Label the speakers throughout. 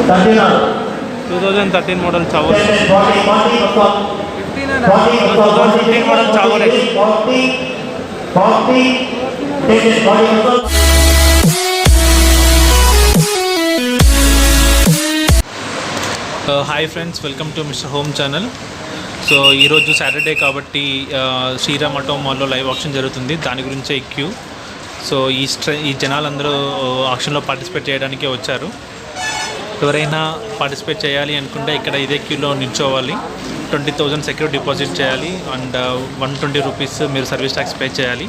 Speaker 1: 2013 model Chevrolet. 2015 model Chevrolet. Hi friends, welcome to mister home channel. So ఈరోజు Saturday కాబట్టి Sriram auto మాల్లో live auction జరుగుతుంది. దాని గురించే క్యూ. సో ఈ జనాలందరూ ఆక్షన్లో పార్టిసిపేట్ చేయడానికే వచ్చారు. ఎవరైనా పార్టిసిపేట్ చేయాలి అనుకుంటే ఇక్కడ ఇదే క్యూలో నిల్చోవాలి. 20,000 సెక్యూర్ డిపాజిట్ చేయాలి అండ్ 120 రూపీస్ మీరు సర్వీస్ ట్యాక్స్ పే చేయాలి.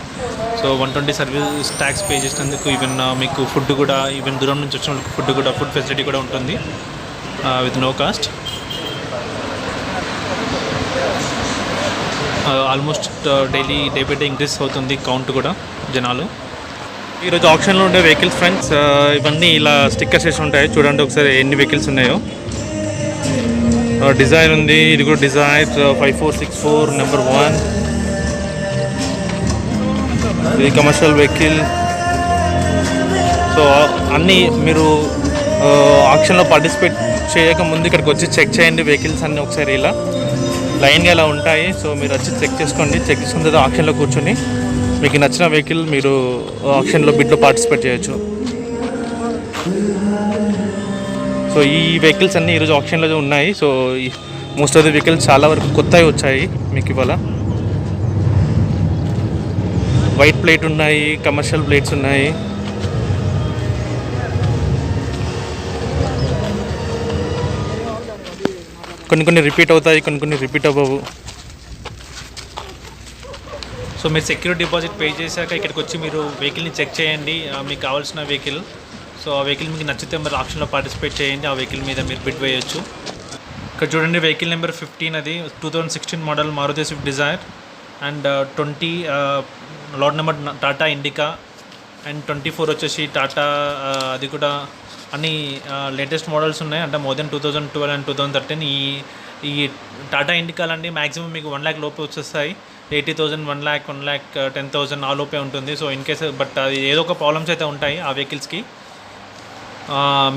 Speaker 1: సో 120 సర్వీస్ ట్యాక్స్ పే చేసినందుకు ఈవెన్ మీకు ఫుడ్ కూడా, ఈవెన్ దూరం నుంచి వచ్చిన వాళ్ళకి ఫుడ్ ఫెసిలిటీ కూడా ఉంటుంది with no cost. Almost day by day increase అవుతుంది కౌంట్ కూడా జనాలు. ఈరోజు ఆప్షన్లో ఉండే వెహికల్స్ ఫ్రెండ్స్ ఇవన్నీ ఇలా స్టిక్కర్స్ వేసి ఉంటాయి. చూడండి ఒకసారి ఎన్ని వెహికల్స్ ఉన్నాయో. డిజైర్ ఉంది, ఇది కూడా డిజైర్ 5464 నెంబర్ 1. ఇది కమర్షియల్ వెహికల్. సో అన్నీ మీరు ఆక్షన్లో పార్టిసిపేట్ చేయక ముందు ఇక్కడికి వచ్చి చెక్ చేయండి. వెహికల్స్ అన్నీ ఒకసారి ఇలా లైన్గా ఇలా ఉంటాయి. సో మీరు వచ్చి చెక్ చేసుకోండి. చెక్ చేసుకున్న తర్వాత ఆక్షన్లో కూర్చొని మీకు నచ్చిన వెహికల్ మీరు ఆక్షన్లో బిడ్లో పార్టిసిపేట్ చేయొచ్చు. సో ఈ వెహికల్స్ అన్నీ ఈరోజు ఆక్షన్లో ఉన్నాయి. So most of the vehicles చాలా వరకు కొత్తవి వచ్చాయి మీకు ఇవాళ. వైట్ ప్లేట్ ఉన్నాయి, కమర్షియల్ ప్లేట్స్ ఉన్నాయి. కొన్ని రిపీట్ అవుతాయి, కొన్ని రిపీట్ అవ్వవు. సో మీరు సెక్యూర్ డిపాజిట్ పే చేశాక ఇక్కడికి వచ్చి మీరు వెహికల్ని చెక్ చేయండి, మీకు కావాల్సిన వెహికల్. సో ఆ వెహికల్ మీకు నచ్చితే మరి ఆప్షన్లో పార్టిసిపేట్ చేయండి. ఆ వెహికల్ మీద మీరు బిడ్ వేయచ్చు. ఇక్కడ చూడండి వెహికల్ నెంబర్ 15, అది 2016 model Maruti Swift Dzire. And 20 lot number Tata Indica. And 24 వచ్చేసి టాటా, అది కూడా అన్ని లేటెస్ట్ మోడల్స్ ఉన్నాయి. అంటే మోర్ దెన్ 2012 అండ్ 2013. ఈ టాటా ఇండికాలండి మ్యాక్సిమం మీకు 1 lakh లోపే వచ్చేస్తాయి. 80,000, 1 lakh, 1,10,000 ఆ లోపే ఉంటుంది. సో ఇన్ కేస్ బట్ అది ఏదో ఒక ప్రాబ్లమ్స్ అయితే ఉంటాయి ఆ వెహికల్స్కి.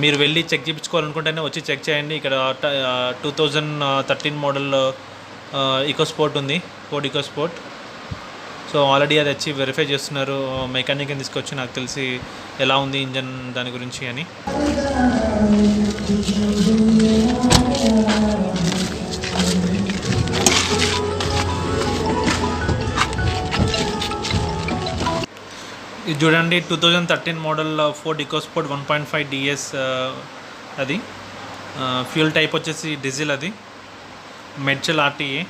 Speaker 1: మీరు వెళ్ళి చెక్ చేయించుకోవాలనుకుంటేనే వచ్చి చెక్ చేయండి. ఇక్కడ 2013 మోడల్ ఈకో స్పోర్ట్ ఉంది, Ford EcoSport. So already అది వచ్చి వెరిఫై చేస్తున్నారు మెకానిక్ని తీసుకొచ్చి, నాకు తెలిసి ఎలా ఉంది ఇంజన్ దాని గురించి అని. ఇది చూడండి 2013 మోడల్ ఫోర్డ్ ఈకోస్పోర్ట్ 1.5 DS. అది ఫ్యూల్ టైప్ వచ్చేసి డీజిల్. అది మెడ్చల్ RTA.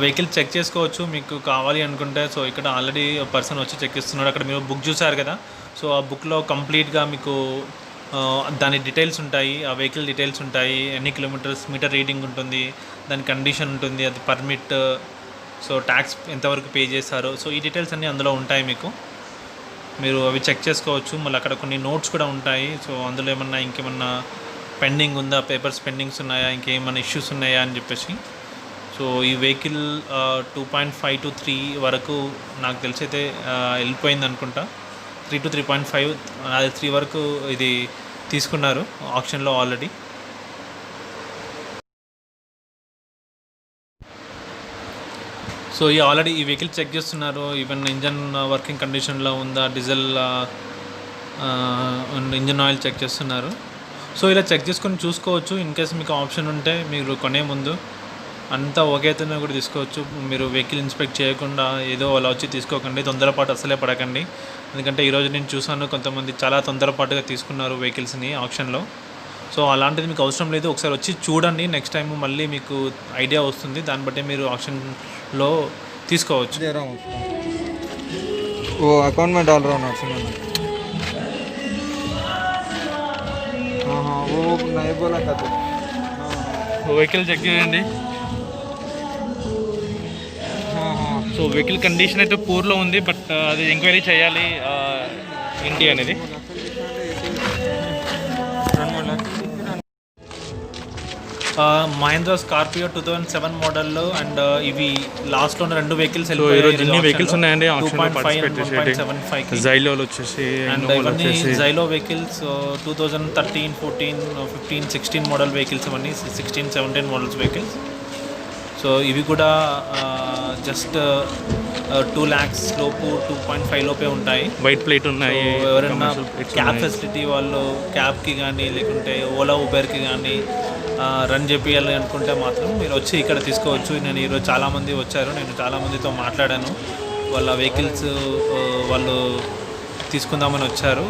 Speaker 1: వెహికల్ చెక్ చేసుకోవచ్చు మీకు కావాలి అనుకుంటే. సో ఇక్కడ ఆల్రెడీ పర్సన్ వచ్చి చెక్ చేస్తున్నాడు. అక్కడ మీరు బుక్ చూసారు కదా. సో ఆ బుక్లో కంప్లీట్గా మీకు దాని డీటెయిల్స్ ఉంటాయి, ఆ వెహికల్ డీటెయిల్స్ ఉంటాయి, ఎన్ని కిలోమీటర్స్ మీటర్ రీడింగ్ ఉంటుంది, దాని కండిషన్ ఉంటుంది, అది పర్మిట్, సో ట్యాక్స్ ఎంతవరకు పే చేశారు. సో ఈ డీటెయిల్స్ అన్నీ అందులో ఉంటాయి మీకు. మీరు అవి చెక్ చేసుకోవచ్చు. మళ్ళీ అక్కడ కొన్ని నోట్స్ కూడా ఉంటాయి. సో అందులో ఇంకేమన్నా పెండింగ్ ఉందా, పేపర్స్ పెండింగ్స్ ఉన్నాయా, ఇంకేమన్నా ఇష్యూస్ ఉన్నాయా అని చెప్పేసి. సో ఈ వెహికల్ 2.5 to 3 వరకు నాకు తెలిసి అయితే వెళ్ళిపోయింది అనుకుంటా. 3 to 3.5, అది 3 వరకు ఇది తీసుకున్నారు ఆప్షన్లో ఆల్రెడీ. సో ఆల్రెడీ ఈ వెహికల్ చెక్ చేస్తున్నారు. ఈవెన్ ఇంజన్ వర్కింగ్ కండిషన్లో ఉందా, డీజిల్ ఇంజన్ ఆయిల్ చెక్ చేస్తున్నారు. సో ఇలా చెక్ చేసుకొని చూసుకోవచ్చు. ఇన్ కేస్ మీకు ఆప్షన్ ఉంటే మీరు కొనే ముందు అంతా ఓకే అయితేనే కూడా తీసుకోవచ్చు. మీరు వెహికల్ ఇన్స్పెక్ట్ చేయకుండా ఏదో అలా వచ్చి తీసుకోకండి. తొందరపాటు అసలే పడకండి. ఎందుకంటే ఈరోజు నేను చూసాను కొంతమంది చాలా తొందరపాటుగా తీసుకున్నారు వెహికల్స్ని ఆప్షన్లో. సో అలాంటిది మీకు అవసరం లేదు. ఒకసారి వచ్చి చూడండి. నెక్స్ట్ టైం మళ్ళీ మీకు ఐడియా వస్తుంది. దాన్ని బట్టి మీరు ఆప్షన్లో తీసుకోవచ్చు.
Speaker 2: वो अकाउंट में डाल रहा हूँ नर्सिंग में. हाँ वो नहीं बोला था.
Speaker 1: వెహికల్ చెక్ చేయండి. సో వెహికల్ కండిషన్ అయితే పూర్లో ఉంది. బట్ అది ఎంక్వైరీ చేయాలి ఏంటి అనేది. మహేంద్ర స్కార్పియో 2007 మోడల్లో అండ్ ఇవి లాస్ట్లో ఉన్న 2 వెహికల్స్
Speaker 3: సో ఈరోజు ఎన్ని వెహికల్స్ ఉన్నాయండి ఆప్షన్లో పార్టిసిపేట్ చేసేది? జైలోలు వచ్చేసి
Speaker 1: అండ్ ఇవన్నీ జైలో వెహికల్స్ 2013, 14, 15, 16 మోడల్ వెహికల్స్, ఇవన్నీ 16, 17 మోడల్స్ వెహికల్స్. సో ఇవి కూడా జస్ట్ 2 lakhs లోపు 2.5 లోపే ఉంటాయి.
Speaker 3: వైట్ ప్లేట్ ఉన్నాయి.
Speaker 1: ఎవరైనా క్యాబ్ ఫెసిలిటీ వాళ్ళు క్యాబ్కి కానీ లేకుంటే ఓలా ఊబర్కి కానీ రన్ చేపియాలి అనుకుంటే మాత్రం మీరు వచ్చి ఇక్కడ తీసుకోవచ్చు. నేను ఈరోజు చాలామంది వచ్చారు, నేను చాలామందితో మాట్లాడాను. వాళ్ళ వెహికల్స్ వాళ్ళు తీసుకుందామని వచ్చారు,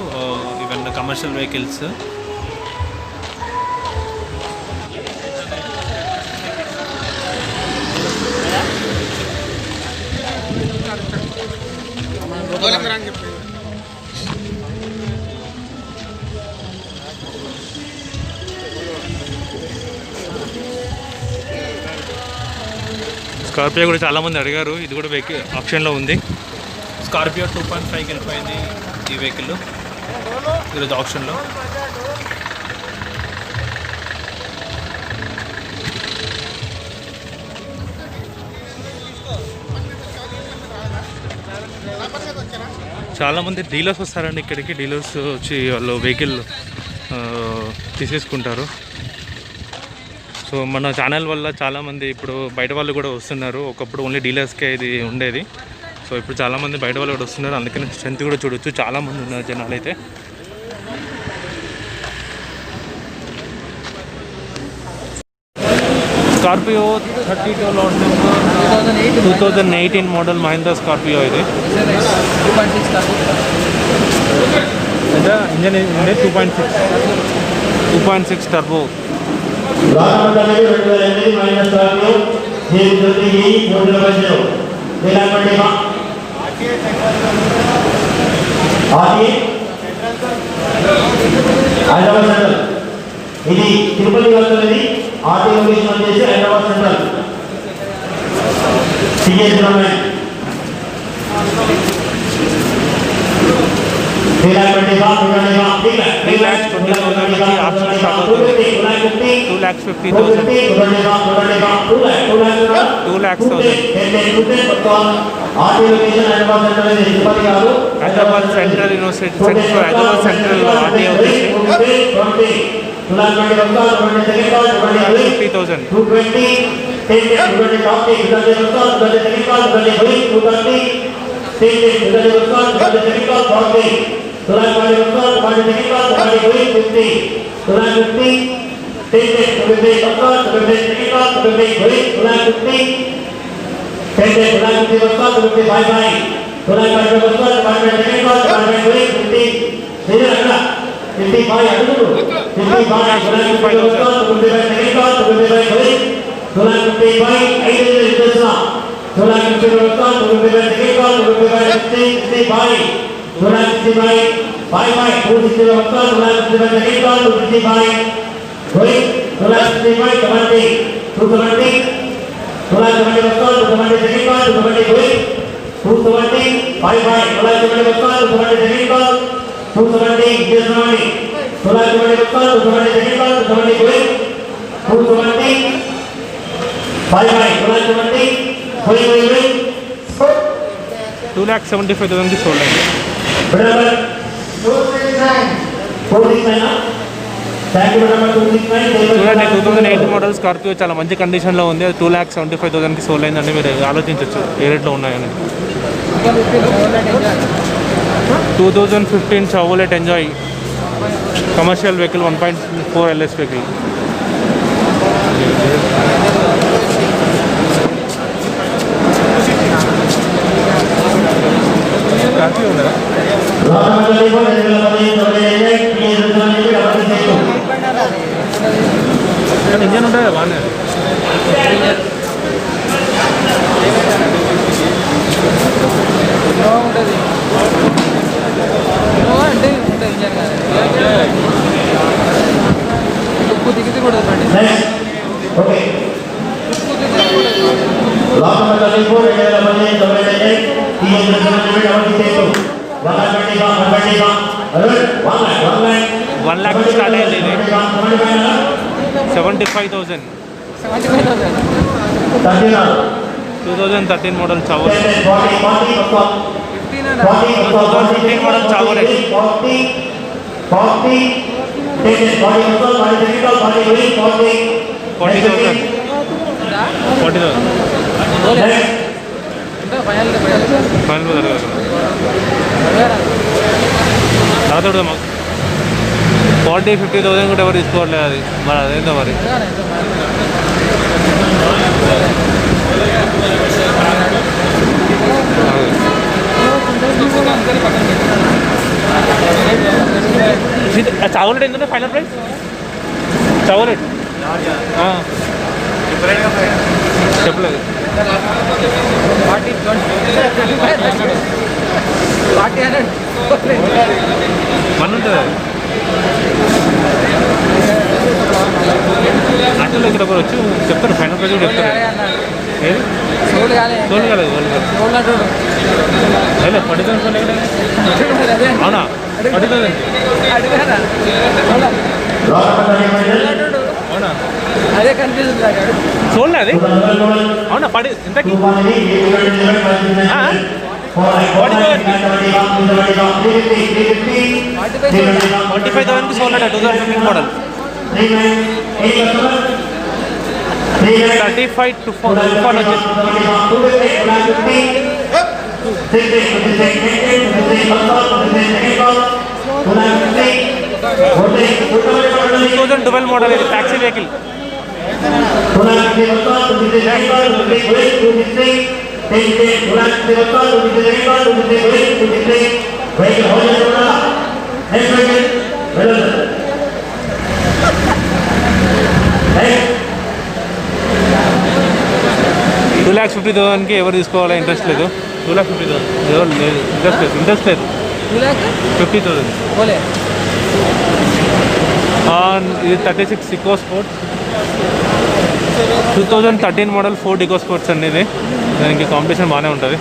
Speaker 1: ఈవెన్ కమర్షియల్ వెహికల్స్.
Speaker 3: స్కార్పియో కూడా చాలామంది అడిగారు, ఇది కూడా వెహికల్ ఆప్షన్లో ఉంది.
Speaker 1: స్కార్పియో 2.5కి వెళ్ళిపోయింది ఈ వెహికల్ ఈరోజు ఆప్షన్లో.
Speaker 3: చాలామంది డీలర్స్ వస్తారండి ఇక్కడికి. డీలర్స్ వచ్చి వాళ్ళు వెహికల్ తీసేసుకుంటారు. సో మన ఛానల్ వల్ల చాలామంది ఇప్పుడు బయట వాళ్ళు కూడా వస్తున్నారు. ఒకప్పుడు ఓన్లీ డీలర్స్కే ఇది ఉండేది. సో ఇప్పుడు చాలామంది బయట వాళ్ళు కూడా వస్తున్నారు, అందుకని స్ట్రెంత్ కూడా చూడొచ్చు, చాలామంది ఉన్నారు జనాలు అయితే. Scorpio 32 lot number 2018 model Mahindra Scorpio ఇది. అంటే ఇంజన్ ఉండే 2.6 టర్బో.
Speaker 4: ఇది తిరుపతి వస్తుంది. ఆర్టీ లొకేషన్ వచ్చేసి Hyderabad Central. CS government
Speaker 3: 2,50,000 Hyderabad Central University Hyderabad Central RT వచ్చేసి 50,000. $2,75,000 సోల్డ్ అయింది. చూడండి 2008 మోడల్ స్కార్పియో చాలా మంచి కండిషన్లో ఉంది. అది 2,75,000కి సోల్డ్ అయిందండి. మీరు ఆలోచించవచ్చు ఏ రేట్లో ఉన్నాయని. 2015 Chevrolet Enjoy commercial vehicle 1.4 LS vehicle. Engine ఉంటుంది బాగానే.
Speaker 2: ఉప్పు దిగితే కూడా
Speaker 3: $1 lakh స్టార్ట్ అయింది ఇది. 75,000. 2013 మోడల్ చవలెట్.
Speaker 4: 2015
Speaker 3: మోడల్ చవలెట్. 40,000. ఫైనల్ రాదు మాకు 40-50,000 కూడా ఎవరు తీసుకోవట్లేదు. అది మరి అదేందో మరి. చావలెట్ ఎంత ఫైనల్ ప్రైస్? చావలెట్ చెప్పలేదు. 1 ఉంటుంది. అట్లా ఇక్కడ వచ్చి చెప్తారు ఫైనల్ ప్రైస్ కూడా చెప్తారు. ఏది సోల్ కాలేదు. అదే 40,000. అవునా 40,000? అవునా
Speaker 2: అదే కన్ఫ్యూజన్
Speaker 3: సోల్ అది. అవునా ఎంతకి? 45,000కి సోల్ అట. 2015 మోడల్. 35 to 40 వచ్చేసి. ట్వెల్వ్ మోడల్ ఇది టాక్సీ వెహికల్. $250,000కి ఎవరు తీసుకోవాలా? ఇంట్రెస్ట్ లేదు. 250,000 ఎవరు లేదు. ఇంట్రెస్ట్ లేదు. 50,000. ఇది 36 ఇకో స్పోర్ట్స్ 2013 మోడల్ 4 ఇకో స్పోర్ట్స్ అండి. ఇది దానికి కాంపిటీషన్ బాగానే ఉంటుంది.